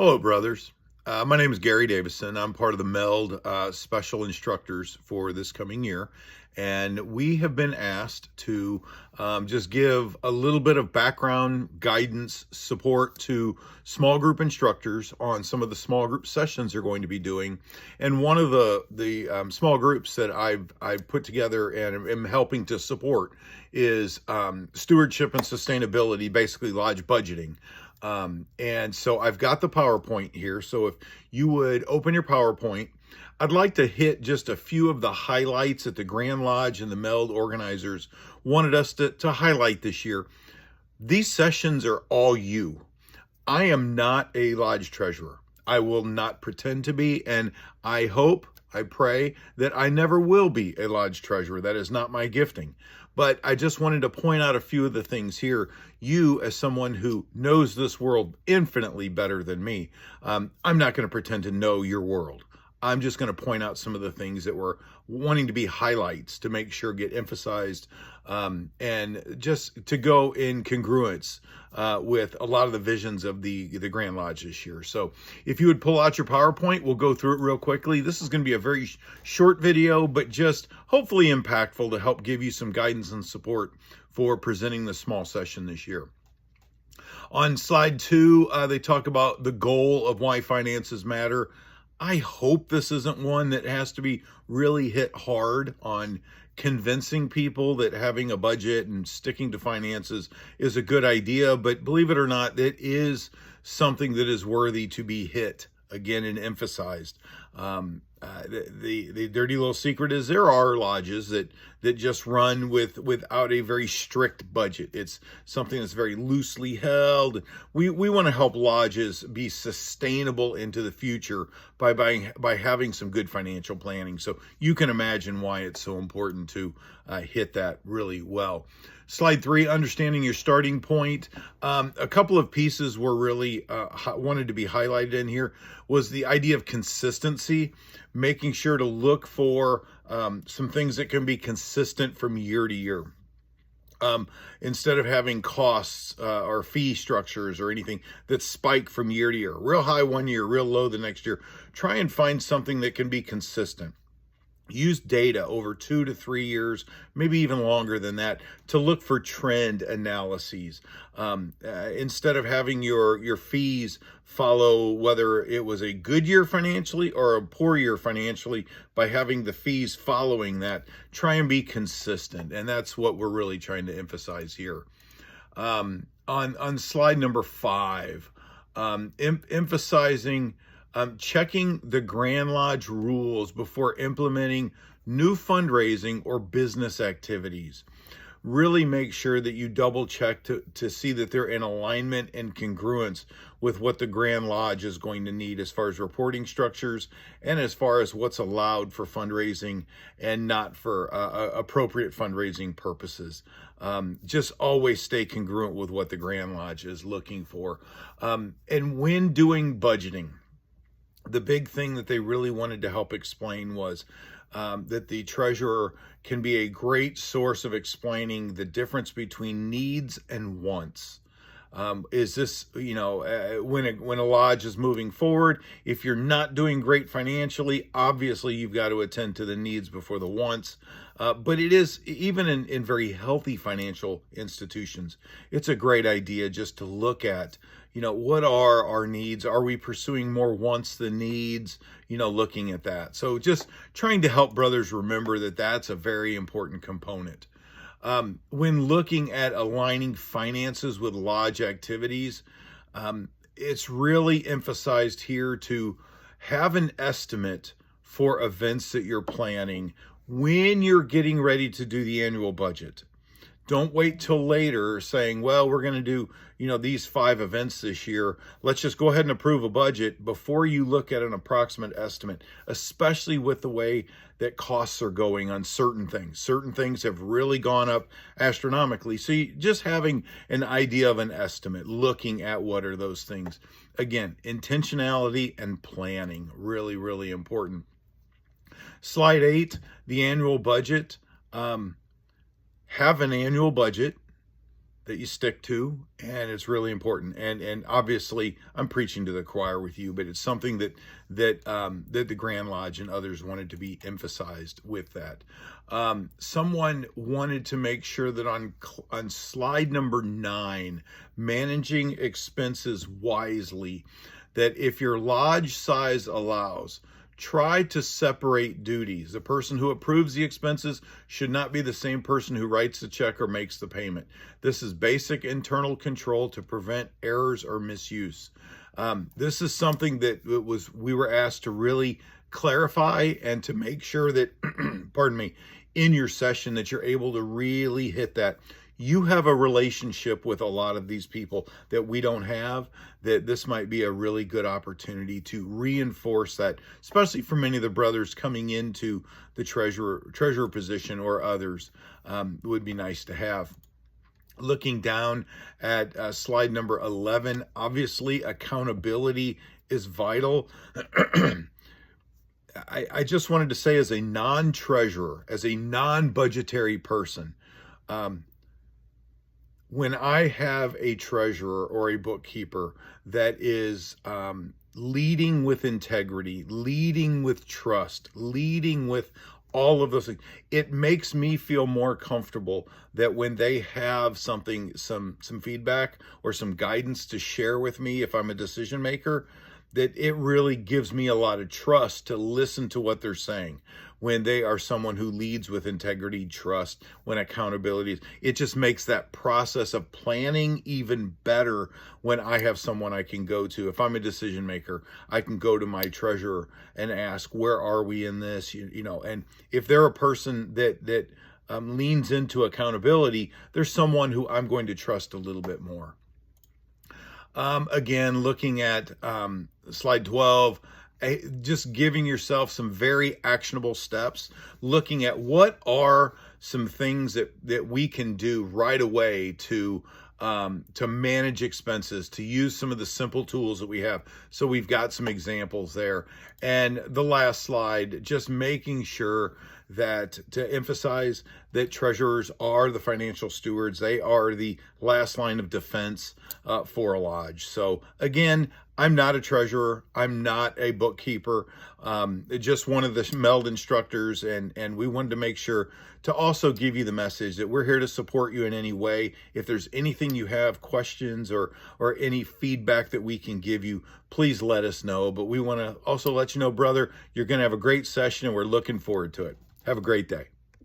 Hello, brothers. My name is Gary Davison. I'm part of the MELD special instructors for this coming year. And we have been asked to just give a little bit of background guidance support to small group instructors on some of the small group sessions they're going to be doing. And one of the small groups that I've put together and am helping to support is stewardship and sustainability, basically lodge budgeting. And so I've got the PowerPoint here. So if you would open your PowerPoint, I'd like to hit just a few of the highlights that the Grand Lodge and the MELD organizers wanted us to highlight this year. These sessions are all you. I am not a lodge treasurer. I will not pretend to be, and I pray that I never will be a lodge treasurer. That is not my gifting. But I just wanted to point out a few of the things here. You, as someone who knows this world infinitely better than me, I'm not going to pretend to know your world. I'm just going to point out some of the things that we're wanting to be highlights to make sure get emphasized and just to go in congruence with a lot of the visions of the Grand Lodge this year. So if you would pull out your PowerPoint, we'll go through it real quickly. This is going to be a very short video, but just hopefully impactful to help give you some guidance and support for presenting the small session this year. On slide 2, they talk about the goal of why finances matter. I hope this isn't one that has to be really hit hard on convincing people that having a budget and sticking to finances is a good idea. But believe it or not, it is something that is worthy to be hit again and emphasized. The dirty little secret is there are lodges that just run without a very strict budget. It's something that's very loosely held. We want to help lodges be sustainable into the future by having some good financial planning. So you can imagine why it's so important to hit that really well. Slide 3, understanding your starting point. A couple of pieces were really wanted to be highlighted in here was the idea of consistency, making sure to look for some things that can be consistent from year to year. Instead of having costs or fee structures or anything that spike from year to year, real high one year, real low the next year, try and find something that can be consistent. Use data over 2 to 3 years, maybe even longer than that, to look for trend analyses. Instead of having your fees follow whether it was a good year financially or a poor year financially, by having the fees following that, try and be consistent. And that's what we're really trying to emphasize here. On slide number 5, emphasizing checking the Grand Lodge rules before implementing new fundraising or business activities. Really make sure that you double check to see that they're in alignment and congruence with what the Grand Lodge is going to need as far as reporting structures and as far as what's allowed for fundraising and not for appropriate fundraising purposes. Just always stay congruent with what the Grand Lodge is looking for. And when doing budgeting, the big thing that they really wanted to help explain was that the treasurer can be a great source of explaining the difference between needs and wants. Is this, when a lodge is moving forward, if you're not doing great financially, obviously you've got to attend to the needs before the wants. But it is, even in very healthy financial institutions, it's a great idea just to look at, what are our needs? Are we pursuing more wants than needs? Looking at that. So just trying to help brothers remember that that's a very important component. When looking at aligning finances with lodge activities, it's really emphasized here to have an estimate for events that you're planning when you're getting ready to do the annual budget. Don't wait till later saying, well, we're going to do, these 5 events this year. Let's just go ahead and approve a budget before you look at an approximate estimate, especially with the way that costs are going on certain things. Certain things have really gone up astronomically. So just having an idea of an estimate, looking at what are those things. Again, intentionality and planning, really, really important. Slide 8, the annual budget. Have an annual budget. that you stick to, and it's really important. And obviously, I'm preaching to the choir with you, but it's something that the Grand Lodge and others wanted to be emphasized with that. Someone wanted to make sure that on slide number 9, managing expenses wisely, that if your lodge size allows, try to separate duties. The person who approves the expenses should not be the same person who writes the check or makes the payment. This is basic internal control to prevent errors or misuse. This is something that we were asked to really clarify and to make sure that, pardon me, in your session that you're able to really hit that. You have a relationship with a lot of these people that we don't have, that this might be a really good opportunity to reinforce that, especially for many of the brothers coming into the treasurer position or others. Would be nice to have. Looking down at slide number 11, obviously accountability is vital. I just wanted to say, as a non-treasurer, as a non-budgetary person, when I have a treasurer or a bookkeeper that is leading with integrity, leading with trust, leading with all of those things, it makes me feel more comfortable that when they have something, some feedback or some guidance to share with me, if I'm a decision maker, that it really gives me a lot of trust to listen to what they're saying. When they are someone who leads with integrity, trust, when accountability, it just makes that process of planning even better when I have someone I can go to. If I'm a decision maker, I can go to my treasurer and ask, where are we in this? You know, and if they're a person that leans into accountability, there's someone who I'm going to trust a little bit more. Again, looking at slide 12, just giving yourself some very actionable steps, looking at what are some things that we can do right away to manage expenses, to use some of the simple tools that we have. So we've got some examples there. And the last slide, just making sure that to emphasize that treasurers are the financial stewards. They are the last line of defense for a lodge. So again, I'm not a treasurer. I'm not a bookkeeper. Just one of the MELD instructors. And we wanted to make sure to also give you the message that we're here to support you in any way. If there's anything you have, questions or any feedback that we can give you, please let us know. But we want to also let you know, brother, you're going to have a great session and we're looking forward to it. Have a great day.